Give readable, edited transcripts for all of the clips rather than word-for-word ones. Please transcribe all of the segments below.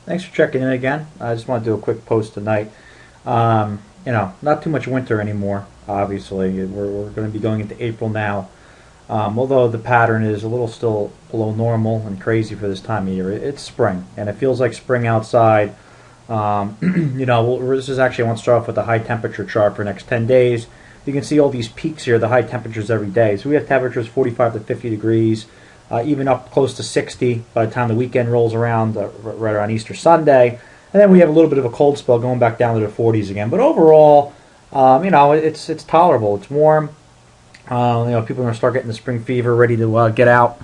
Thanks for checking in again. I just want to do a quick post tonight. Not too much winter anymore, obviously. We're going to be going into April now. Although the pattern is a little still below normal and crazy for this time of year, it's spring, and it feels like spring outside. This is actually, I want to start off with the high temperature chart for the next 10 days. You can see all these peaks here, the high temperatures every day. So we have temperatures 45 to 50 degrees, even up close to 60 by the time the weekend rolls around, right around Easter Sunday. And then we have a little bit of a cold spell going back down to the 40s again. But overall, it's tolerable. It's warm. People are going to start getting the spring fever, ready to get out.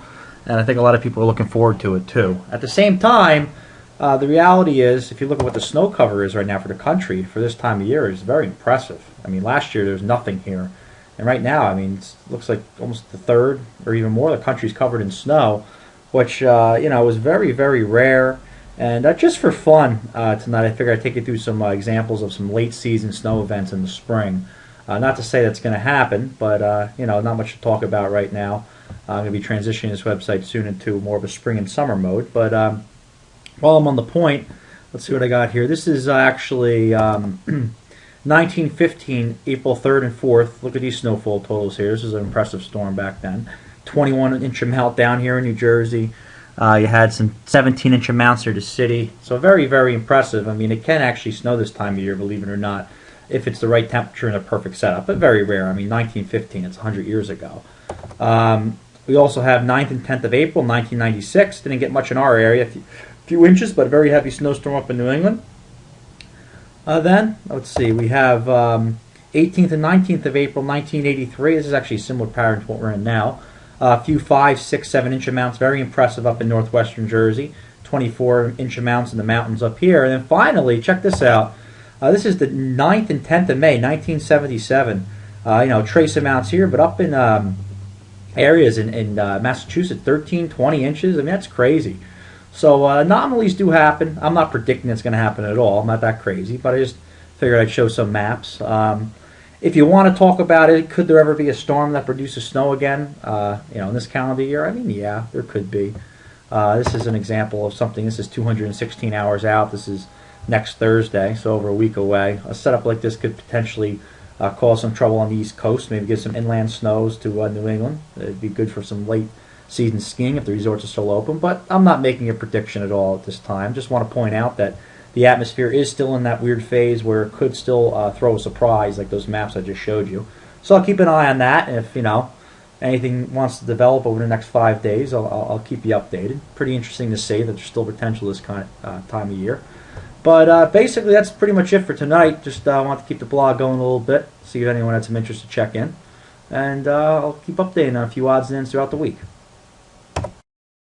And I think a lot of people are looking forward to it, too. At the same time, the reality is, if you look at what the snow cover is right now for the country for this time of year, it's very impressive. I mean, last year there was nothing here. And right now, I mean, it looks like almost the third or even more of the country's covered in snow, which, was very, very rare. And just for fun tonight, I figured I'd take you through some examples of some late season snow events in the spring. Not to say that's going to happen, but, not much to talk about right now. I'm going to be transitioning this website soon into more of a spring and summer mode. But while I'm on the point, let's see what I got here. This is actually 1915, April 3rd and 4th. Look at these snowfall totals here. This is an impressive storm back then. 21-inch amount down here in New Jersey. You had some 17-inch amounts here to city. So very, very impressive. I mean, it can actually snow this time of year, believe it or not, if it's the right temperature and a perfect setup. But very rare. I mean, 1915, it's 100 years ago. We also have 9th and 10th of April, 1996. Didn't get much in our area. A few inches, but a very heavy snowstorm up in New England. Then, let's see, we have 18th and 19th of April, 1983. This is actually a similar pattern to what we're in now. A few 5, 6, 7-inch amounts, very impressive up in northwestern Jersey. 24-inch amounts in the mountains up here. And then finally, check this out. This is the 9th and 10th of May, 1977. Trace amounts here, but up in areas in Massachusetts, 13, 20 inches. I mean, that's crazy. So anomalies do happen. I'm not predicting it's going to happen at all. I'm not that crazy, but I just figured I'd show some maps. If you want to talk about it, could there ever be a storm that produces snow again? In this calendar year, I mean, yeah, there could be. This is an example of something. This is 216 hours out. This is next Thursday, so over a week away. A setup like this could potentially cause some trouble on the East Coast. Maybe get some inland snows to New England. It'd be good for some late season skiing if the resorts are still open, but I'm not making a prediction at all at this time. Just want to point out that the atmosphere is still in that weird phase where it could still throw a surprise like those maps I just showed you. So I'll keep an eye on that. If anything wants to develop over the next 5 days, I'll keep you updated. Pretty interesting to see that there's still potential this kind of time of year. But basically that's pretty much it for tonight. Just want to keep the blog going a little bit, see if anyone had some interest to check in. And I'll keep updating on a few odds and ends throughout the week.